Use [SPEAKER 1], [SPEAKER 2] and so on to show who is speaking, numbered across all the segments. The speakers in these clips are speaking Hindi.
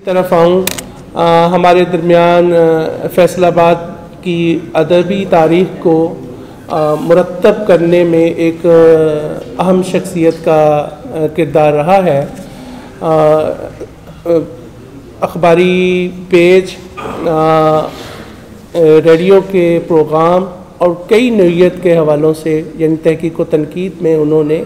[SPEAKER 1] तरफ आऊँ, हमारे दरमियान फैसलाबाद की अदबी तारीख़ को मुरतब करने में एक अहम शख्सियत का किरदार रहा है। अखबारी पेज, रेडियो के प्रोग्राम और कई नौइयत के हवालों से यानी तहकीक व तनकीद में उन्होंने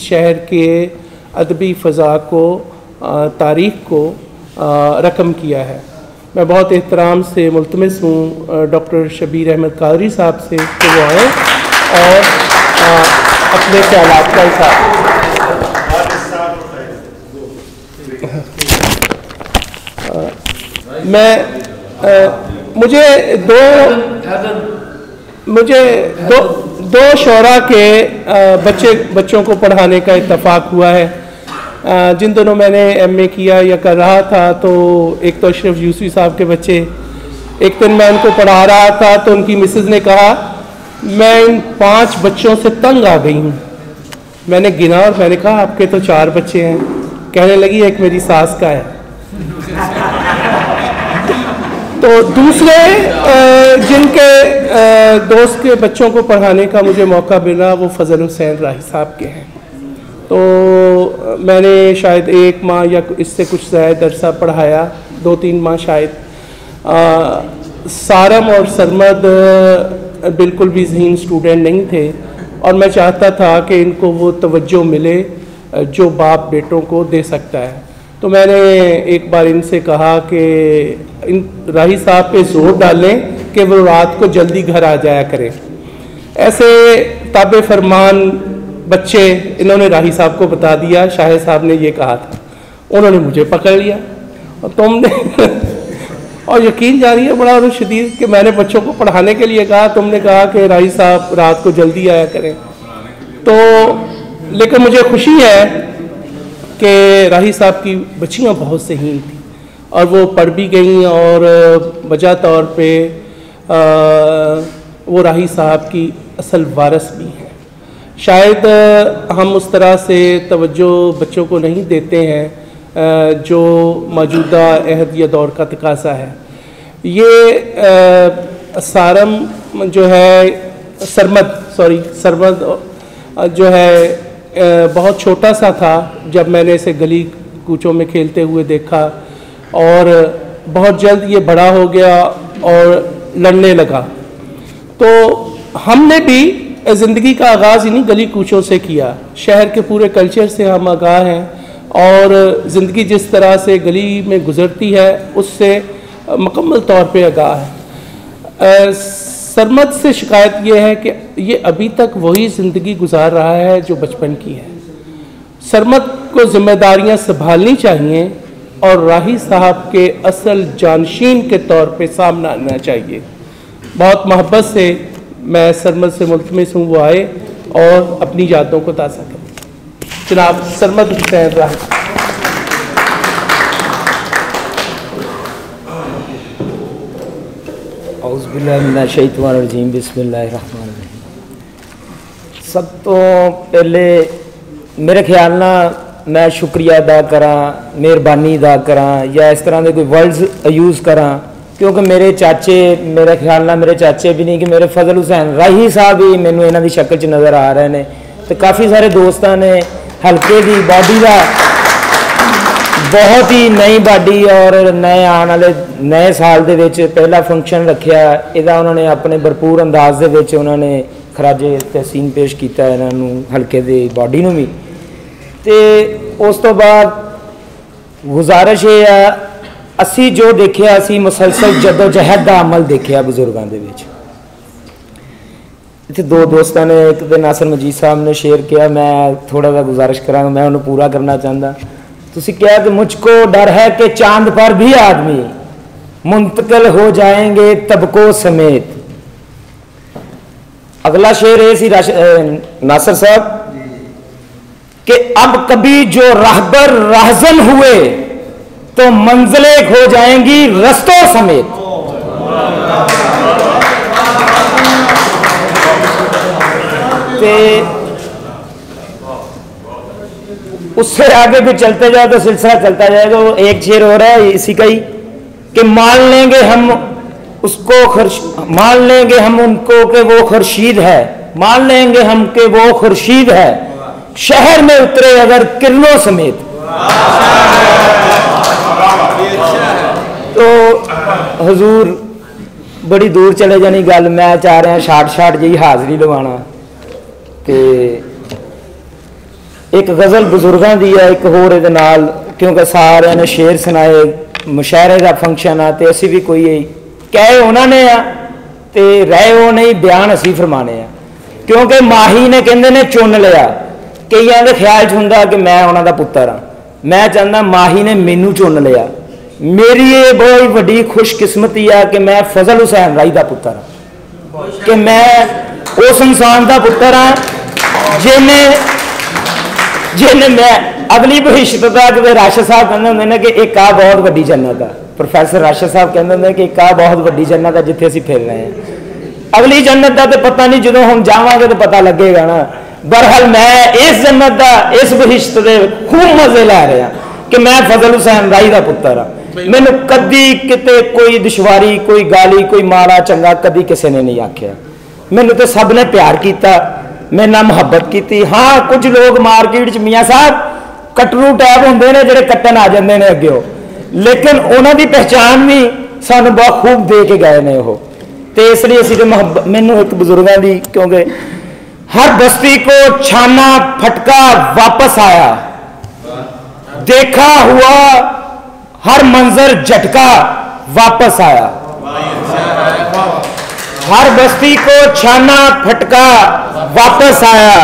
[SPEAKER 1] शहर के अदबी फ़ज़ा को, तारीख़ को रकम किया है। मैं बहुत एहतराम से मुल्तमिस हूँ डॉक्टर शबीर अहमद कादरी साहब से कि वो आएँ और अपने ख्यालात का इज़हार। मुझे दो शोरा के बच्चों को पढ़ाने का इत्तफ़ाक़ हुआ है। जिन दोनों मैंने एमए किया या कर रहा था, तो एक तो अशरफ यूसुफ़ी साहब के बच्चे, एक दिन मैं उनको पढ़ा रहा था तो उनकी मिसेज़ ने कहा मैं इन 5 बच्चों से तंग आ गई हूँ। मैंने गिना और मैंने कहा आपके तो 4 बच्चे हैं। कहने लगी एक मेरी सास का है। तो दूसरे जिनके दोस्त के बच्चों को पढ़ाने का मुझे मौका मिला वो फजल हुसैन राही साहब के हैं। तो मैंने शायद 1 माह या इससे कुछ ज़्यादा अरसा पढ़ाया, 2-3 माह शायद। सारम और सरमद बिल्कुल भी ज़हीन स्टूडेंट नहीं थे और मैं चाहता था कि इनको वो तवज्जो मिले जो बाप बेटों को दे सकता है। तो मैंने एक बार इनसे कहा कि इन राही साहब पे ज़ोर डालें कि वो रात को जल्दी घर आ जाया करें। ऐसे ताबे फरमान बच्चे इन्होंने राही साहब को बता दिया शाहिद साहब ने ये कहा था। उन्होंने मुझे पकड़ लिया और तुमने और यकीन जानी है बड़ा शदीद कि मैंने बच्चों को पढ़ाने के लिए कहा, तुमने कहा कि राही साहब रात को जल्दी आया करें। तो लेकिन मुझे खुशी है कि राही साहब की बच्चियाँ बहुत सहीन थी और वो पढ़ भी गईं और वजह तौर पे वो राही साहब की असल वारिस भी हैं। शायद हम उस तरह से तवज्जो बच्चों को नहीं देते हैं जो मौजूदा अहद या दौर का तकाज़ा है। ये सारम जो है सरमद जो है बहुत छोटा सा था जब मैंने इसे गली कूचों में खेलते हुए देखा और बहुत जल्द ये बड़ा हो गया और लड़ने लगा। तो हमने भी ज़िंदगी का आगाज़ इन्हीं गली कूचों से किया। शहर के पूरे कल्चर से हम आगाह हैं और ज़िंदगी जिस तरह से गली में गुज़रती है उससे मुकम्मल तौर पे आगाह है। सरमद से शिकायत ये है कि ये अभी तक वही ज़िंदगी गुजार रहा है जो बचपन की है। सरमद को ज़िम्मेदारियाँ संभालनी चाहिए और राही साहब के असल जानशीन के तौर पे सामना आना चाहिए। बहुत मोहब्बत से मैं सरमद से मुल्तमिस हूँ वो आए और अपनी यादों को ताज़ा करें। जनाब सरमद हुसैन राही।
[SPEAKER 2] औज़ुबिल्लाहिमिनश्शैतानिर्रजीम, बिस्मिल्लाहिर्रहमानिर्रहीम। सब तो पहले मेरे ख्याल ना मैं शुक्रिया अदा करा, मेहरबानी अदा करा या इस तरह के कोई वर्ड्स यूज़ करा, क्योंकि मेरे चाचे, मेरे ख्याल ना मेरे चाचे भी नहीं कि मेरे फजल हुसैन राही साहब ही मैनू इन्हां दी शक्ल च नज़र आ रहे हैं। तो काफ़ी सारे दोस्तों ने हल्के की बॉडी का बहुत ही नई बॉडी और नए आने वाले नए साल दे विच पहला फंक्शन रखा, इहदा उन्होंने अपने भरपूर अंदाज दे विच उन्होंने खराजे तहसीन पेश किया इन्हों हल्के की बॉडी नूं भी। तो उस तो बाद गुजारिश ये है, असी जो देखिया असी मुसलसल जदोजहद का अमल देखिया बजुर्गों के विच। इतने 2 दोस्तों ने, एक तो नासिर मजीद साहब ने शेयर किया, मैं थोड़ा सा गुजारिश करा, मैं उन्हें पूरा करना चाहता। तुसी क्या कि मुझको डर है कि चांद पर भी आदमी मुंतकिल हो जाएंगे तबकों समेत। अगला शेर है सी नासिर साहब कि अब कभी जो राहबर राहजन हुए तो मंजिलें खो जाएंगी रस्तों समेत। उससे आगे भी चलते जाए तो सिलसिला चलता जाएगा। वो एक शेर हो रहा है इसी का ही कि मान लेंगे हम उसको, मान लेंगे हम उनको कि वो खुर्शीद है, मान लेंगे हम कि वो खुर्शीद है, शहर में उतरे अगर किरणों समेत। तो हजूर बड़ी दूर चले जानी गल, मैं चाह रहा शार्ट जी हाजरी लवाना कि एक गज़ल बुजुर्गों की है, एक होर इहदे नाल, क्योंकि सारे ने शेर सुनाए, मुशायरे का फंक्शन आ तो असी भी कोई कहे उन्होंने आ तो रहे वो नहीं, बयान असी फरमाने आ, क्योंकि माही ने कहते ने चुन लिया। कईयां दे ख्याल च हुंदा कि मैं उन्हों का पुत्र हाँ, मैं चाहता माही ने मैनू चुन लिया। मेरी ये बहुत बड़ी खुशकिस्मती है कि मैं फजल हुसैन राही का पुत्र हाँ, कि मैं उस इंसान का पुत्र हाँ जिन्हें मैं अगली भविष्य तक राशिद साहब कहते होंगे कि एक आ बहुत वड्डी जन्नत है। प्रोफैसर राशिद साहब कहते होंगे कि एक आ बहुत वड्डी जन्नत है जिथे असीं फिर रहे हैं। अगली जन्नत का तो पता नहीं, जो हम जावांगे तो पता लगेगा ना। बहरहाल मैं इस जन्नत का, इस भविष्य के खूब मजे लै रहा कि मैं फजल हुसैन राही का पुत्र हाँ। मैनू कदी किते कोई दुश्वारी, कोई गाली, कोई माड़ा चंगा कदी किसी ने नहीं आख्या। मैनू तो सब ने प्यार किया, मेरे नाल मुहब्बत की। हाँ कुछ लोग मार्केट मियाँ साहब कटरू टैब होंगे ने जोड़े कट्टन आ जाते हैं अगे, लेकिन उन्हों की पहचान भी सानू बहुत खूब दे के गए ने वो। तो इसलिए असी तो मुहब्बत, मैनू एक बुजुर्गों की, क्योंकि हर बस्ती को छाना फटका वापस आया, देखा हुआ हर मंजर झटका वापस आया। हर बस्ती को छाना फटका वापस आया,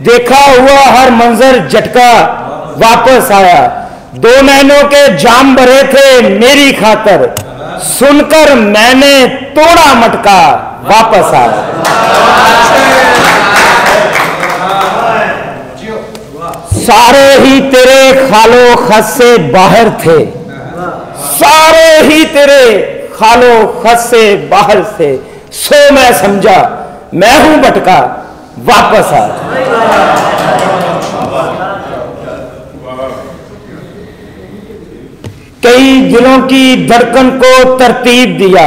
[SPEAKER 2] देखा हुआ हर मंजर झटका वापस आया। 2 महीनों के जाम भरे थे मेरी खातर, सुनकर मैंने तोड़ा मटका वापस आया। सारे ही तेरे खालो खत से बाहर थे, सारे ही तेरे खालो खत से बाहर थे, सो मैं समझा मैं हूं भटका वापस आ। कई दिलों की धड़कन को तरतीब दिया,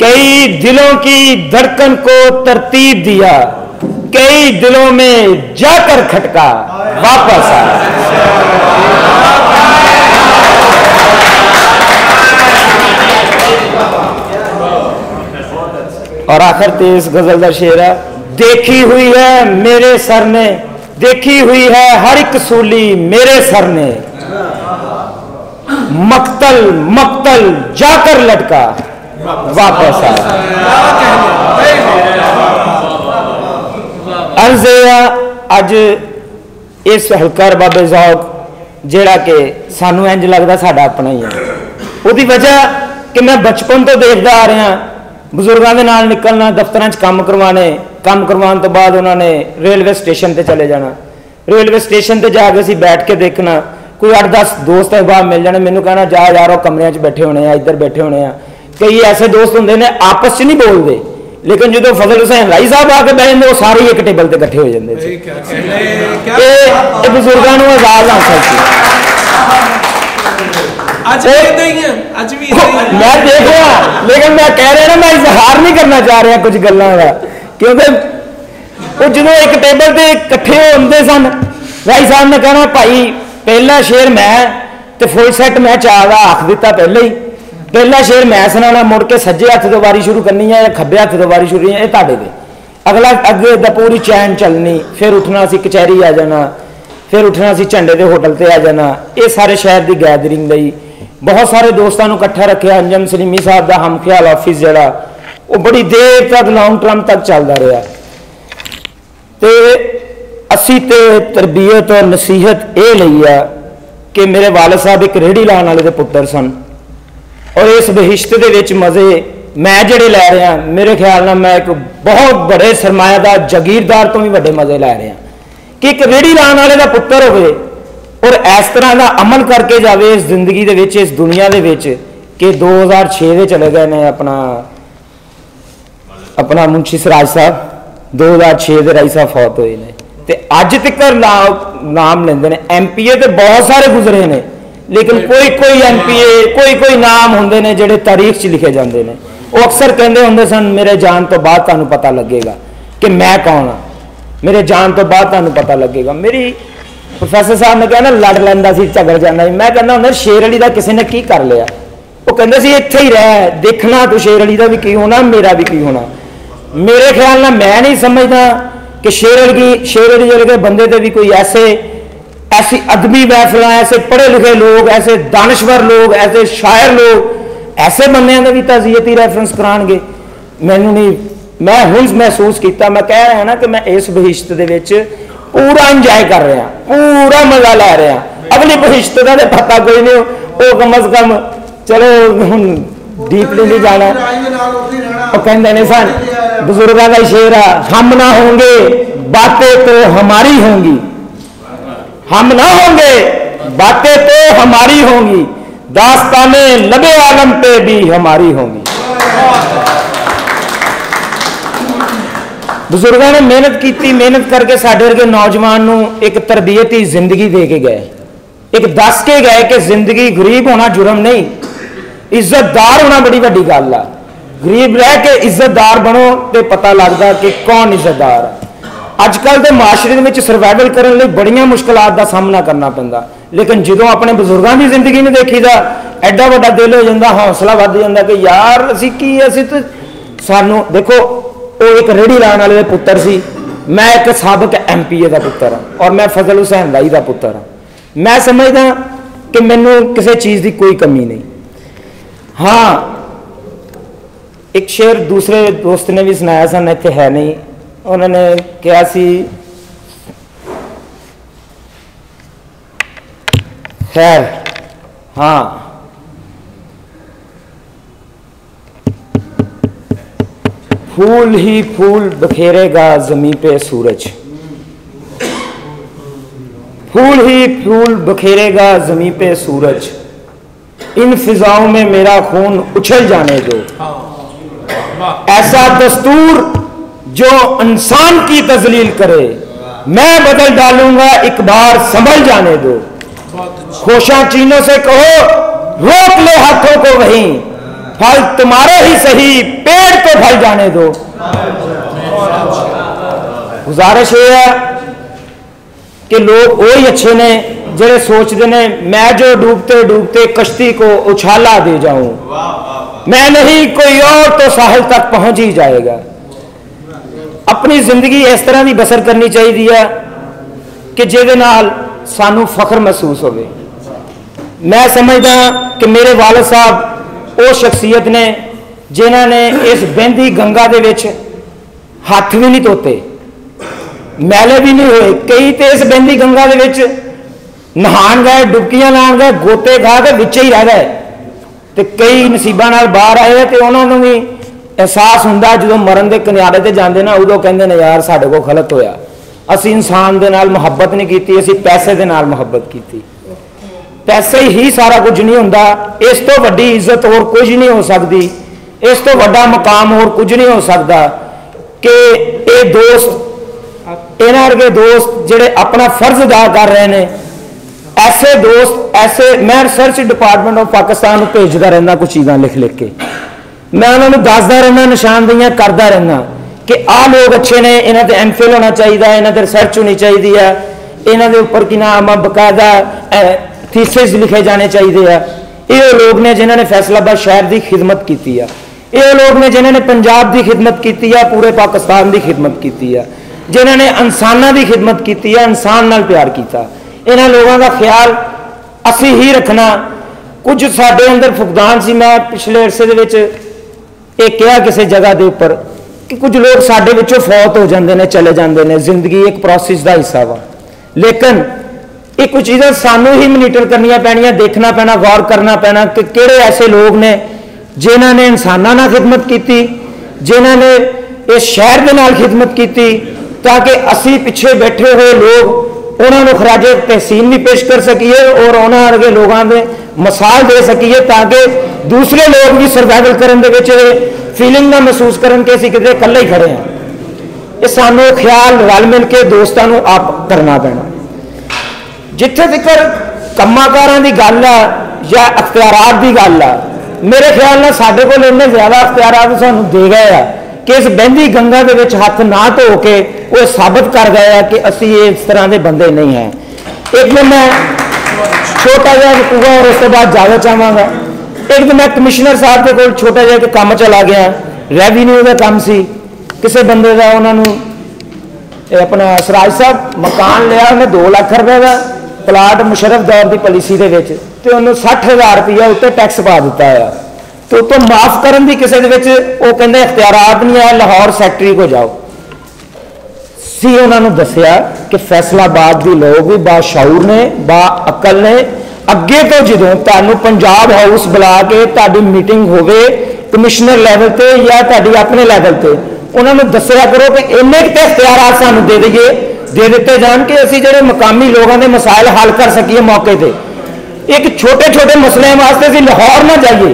[SPEAKER 2] कई दिलों की धड़कन को तरतीब दिया, कई दिलों में जाकर खटका वापस आ। और आखिर तेज गजल का शेर है, देखी हुई है मेरे सर ने, देखी हुई है हर एक सूली मेरे सर ने, मक्तल मक्तल जाकर लटका वापस आ। अर्ज़ अज इस हलकर बाबे ज़ौक जेड़ा कि सानू इंज लगता साडा अपना ही है, उसकी वजह कि मैं बचपन तो देखता आ रहा, बुजुर्गों के नाल निकलना, दफ्तर काम करवाने, काम करवाने तो बाद उन्होंने रेलवे स्टेशन पर चले जाना, रेलवे स्टेशन पर जाके असीं बैठ के देखना, कोई 8-10 दोस्त अहबाब मिल जाने, मैनू कहना जा यार कमरे बैठे होने आ, इधर बैठे होने आ। कई ऐसे दोस्त होंगे ने आपस च नहीं बोलते, लेकिन जो फजल हुसैन राही साहब आके बह जाते वो सारे एक टेबल पर इकट्ठे हो जाते। बुजुर्गों को आजाद हासिल मैं देख रहा, लेकिन मैं कह रहा ना मैं इजहार नहीं करना चाह रहा कुछ गल्लां का, क्योंकि वो जो एक टेबल पर इकट्ठे होंगे सन, राही साहब ने कहना भाई पहला शेर मैं तो फुल सैट मैं चाह का आख दिता पहले ही, पहला शेर मैं सुनाना, मुड़ के सज्जे हथ तो वारी शुरू करनी है या खब्बे हथ तो वारी शुरू है, तुहाडे ते अगला अगे दा पूरी चैन चलनी, फिर उठना सी कचहरी आ जाना, फिर उठना सी झंडे के होटल पर आ जाना। ये सारे शहर की गैदरिंग लई बहुत सारे दोस्तों को इकट्ठा रखा। अंजम सलीमी साहब का हम ख्याल ऑफिस जड़ा वो बड़ी देर तक लॉन्ग टर्म तक चलता रहा। तो असी तो तरबीयत और नसीहत ये लई है कि मेरे वालद साहब एक रेहड़ी लाने वाले के पुत्र सन, और इस बहिश्त के मजे मैं जड़े लै रहा, मेरे ख्याल में मैं एक बहुत बड़े सरमायादार जागीरदार तो भी बड़े मजे लै रहा कि एक रेहड़ी लाने वाले का पुत्र हो और इस तरह का अमल करके जाए इस जिंदगी दे विच, इस दुनिया दे विच कि 2006 में चले गए ने अपना मुंशी सिराज साहब, 2006 के राई साहब फौत हुए हैं। ਤੇ ਅੱਜ तक नाम लेंदे ने। MPA तो बहुत सारे गुजरे ने, लेकिन कोई MPA कोई नाम होंदे ने जिहड़े तारीख च लिखे जाते हैं। वो अक्सर कहते होंदे सन मेरे जान तो बाद तुहानूं पता लगेगा कि मैं कौन हाँ, मेरे जान तो बाद तुहानूं पता लगेगा। मेरी प्रोफैसर साहब ने कहना लड़ लैंदा सी, झगड़ जाना सी। मैं कहना हुंदा शेर अली दा किसी ने की कर लिया। वो कहते सी इत्थे ही रह, देखना तो शेर अली दा भी की होना, मेरा भी की होना। मेरे ख्याल नाल मैं नहीं समझदा कि शेर अली वर्गे बंदे ते भी कोई ऐसी अदबी महफिल, ऐसे पढ़े लिखे लोग, ऐसे दानश्वर लोग, ऐसे शायर लोग, ऐसे बंदियां दे भी ताज़ियती रैफरेंस कराणगे। मैनूं नहीं, मैं हुण महसूस किया, मैं कह रहा ना कि मैं इस बहिश्त दे विच पूरा इंजॉय कर रहा, पूरा मजा लै रहा। अगली बहिश्त का तो पता कोई नहीं, वो कम अज कम चलो हुण डीपली नहीं जाना। कहते ने सन बुजुर्गों का शेर है, हम ना होंगे बातें तो हमारी होंगी, हम ना होंगे बातें तो हमारी होंगी, दास्ताने लबे आलम पे भी हमारी होंगी। बुजुर्गों ने मेहनत की, मेहनत करके साढ़े वर्गे नौजवान नूं एक तरबियती जिंदगी दे के गए, एक दस के गए कि जिंदगी गरीब होना जुर्म नहीं, इज्जतदार होना बड़ी वड्डी गल है। गरीब रह के इज्जतदार बनो तो पता लगता कि कौन इज्जतदार है। अजकल के माशरे में सर्वाइवल करने लिए बड़ियां मुश्किलात का सामना करना पैंदा, लेकिन जो अपने बुजुर्गों की जिंदगी में देखीदा एडा वड्डा दिल हो जाता, हौसला वध जाता कि यार असी तो सानू देखो। वो एक रेहड़ी लाने वाले पुत्र सी, मैं एक साबक MPA का पुत्र हाँ और मैं फजल हुसैन लाई का पुत्र हाँ। मैं समझदा कि मैनू किसी चीज़ की कोई कमी नहीं। हाँ, एक शेर दूसरे दोस्त ने भी सुनाया सन, इत्थे है नहीं, उन्होंने कहा सी खैर हाँ, फूल ही फूल बखेरेगा जमीन पे सूरज, फूल ही फूल बखेरेगा जमीन पे सूरज, इन फिजाओं में मेरा खून उछल जाने दो, ऐसा दस्तूर जो इंसान की तजलील करे, मैं बदल डालूंगा एक बार संभल जाने दो, खोशा चीनों से कहो रोक ले हाथों को वहीं, फल तुम्हारे ही सही पेड़ तो फल जाने दो। गुजारिश ये है कि लोग वही अच्छे ने जेड़े सोचते ने मैं जो डूबते डूबते कश्ती को उछाला दे जाऊं, मैं नहीं कोई और तो साहिल तक पहुंच ही जाएगा। अपनी जिंदगी इस तरह की बसर करनी चाहिए कि जिहदे नाल सानू फख्र महसूस होवे। मैं समझदा कि मेरे वालिद साहब वो शख्सियत ने जिन्हों ने इस बहती गंगा दे विच हाथ भी नहीं धोते, मैले भी नहीं हुए। कई तो इस बहती गंगा दे विच नहान गए, डुबकियां लान गए, गोते खा के विच ही रह गए, तो कई नसीबा नाल बाहर आए तो उन्होंने भी एहसास हुंदा जो मरण के किनारे ते जांदे ना, उदों कहंदे ने यार साडे कोल गलत होया, असीं इंसान दे नाल मुहब्बत नहीं की, असीं पैसे दे नाल मुहब्बत की। पैसे ही सारा कुछ नहीं होंदा, इस तो वड्डी इज्जत और कुछ नहीं हो सकती, इस तो वड्डा मकाम और कुछ नहीं हो सकता कि ये दोस्त, इन्हां वर्गे दोस्त जिहड़े अपना फर्ज अदा कर रहे हैं, ऐसे दोस्त ऐसे मैं रिसर्च डिपार्टमेंट ऑफ पाकिस्तान भेजता रहना कुछ चीज़ां लिख लिख के, मैं उन्होंने दसदा रहना, निशानदेहियां करता रहना कि आ लोग अच्छे ने, इन्हां ते MPhil होना चाहिए, इन्हां ते रिसर्च होनी चाहिए है, इन्हां दे उपर की नाम बकायदा थीसिस लिखे जाने चाहिए है। ये लोग ने जिन्होंने फैसलाबाद शहर की खिदमत की है, ये लोग ने जिन्होंने पंजाब की खिदमत की है, पूरे पाकिस्तान की खिदमत की है, जिन्होंने इंसानों की खिदमत की है, इंसान नाल प्यार किया। इन्होंने लोगों का ख्याल असी ही रखना। कुछ साडे अंदर फुकदान सी, मैं पिछले अरसे दे विच एक कहा किसी जगह के उपर कि कुछ लोग साडे विचों फौत हो जाते हैं, चले जाते हैं, जिंदगी एक प्रोसेस का हिस्सा वा, लेकिन ये कुछ चीज़ें सानू ही मनीटर करनिया पैनिया, देखना पैना, गौर करना पैना कि किहड़े ऐसे लोग ने जिन्हों ने इंसानों नाल खिदमत की, जिन्हों ने इस शहर के नाल खिदमत की, ताकि असी पिछे बैठे हुए लोग उन्होंने खराजे तहसीन भी पेश कर सकीए और उन्होंने वर्गे लोगों के मिसाल दे सकीए, ताकि दूसरे लोग भी सर्वाइवल करने के फीलिंग ना महसूस करन कि असीं किते इकल्ले ही खड़े हैं। ये सानू ख्याल रल मिल के दोस्तों को आप करना पैना। जिथे तक कम्माकारां दी गल है या अख्तियारात की गल है, मेरे ख्याल नाल साडे कोल इन्ने ज़्यादा अख्तियारात सानू दे गए हैं कि इस बहंदी गंगा के विच हथ ना धो के वो साबित कर गए हैं कि असी इस तरह के बंदे नहीं हैं। एक दिन मैं छोटा जहा रुकूगा और उसके बाद जाना चाहवागा। एक दिन मैं कमिश्नर साहब के कोल छोटा जहा काम चला गया, रेवन्यू का काम सी, किसी बंदे का उन्होंने अपना सराज साहब मकान लिया, उन्हें 2 लाख रुपए का प्लाट मुशरफ दौर की पॉलिसी के उन्होंने 60,000 रुपया उत्ते टैक्स पा दिता है। तो उत्तों माफ करन दी किसी वो कहते अख्तियारात नहीं है, लाहौर सैक्टरी को जाओ। सी उन्होंने दसिया कि फैसलाबाद के लोग भी बाशाऊर ने, बा अकल ने, अगे तो जो तुहानू पंजाब हाउस बुला के तुहाडी मीटिंग होवे कमिश्नर लैवल पे या तुहाडी अपने लैवल पे, उन्होंने दसिया करो कि इन्ने इख्तियारात सानू दे दिते जान कि असी जो मकामी लोगों के मसाइल हल कर सकीए मौके पर। एक छोटे छोटे मसलों वास्ते असीं लाहौर ना जाइए।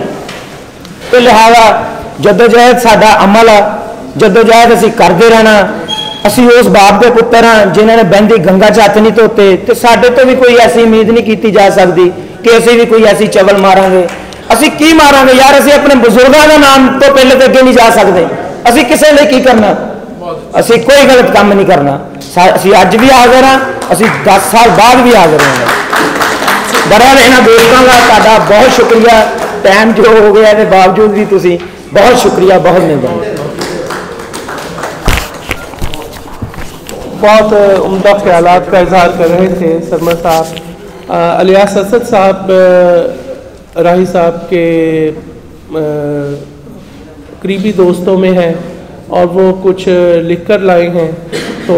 [SPEAKER 2] तो लिहाजा जदोजहद साडा अमल आ, जदोजहद असीं करते रहना। असीं उस बाप के पुत्र हाँ जिन्होंने बहंदी गंगा च हथ नहीं धोते, तो साडे तो भी कोई ऐसी उम्मीद नहीं की जा सकती कि असीं भी कोई ऐसी चवल मारांगे। असीं की मारांगे यार, असीं अपने बजुर्गों का नाम तो पहले तो अगे नहीं जा सकते। असीं किसी लिए की करना, असीं कोई गलत काम नहीं करना। असीं अज भी हाजिर हाँ, असीं 10 साल बाद भी हाजिर होंगे। बड़ा इन्होंने दोस्तों का तुहाडा बहुत शुक्रिया। टाइम जो हो गया के बावजूद भी तुसीं बहुत शुक्रिया, बहुत मेहरबानी।
[SPEAKER 1] बहुत उम्दा ख्यालात का इजहार कर रहे थे सरमद साहब। अलियास असद साहब राही साहब के करीबी दोस्तों में हैं और वो कुछ लिख कर लाए हैं, तो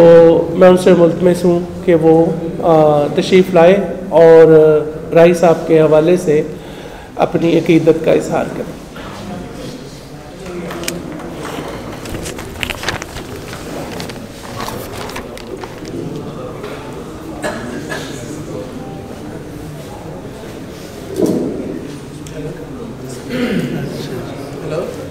[SPEAKER 1] मैं उनसे मुल्तमस हूँ कि वो तशरीफ़ लाए और राही साहब के हवाले से अपनी अकीदत का इजहार करें।
[SPEAKER 3] Hello.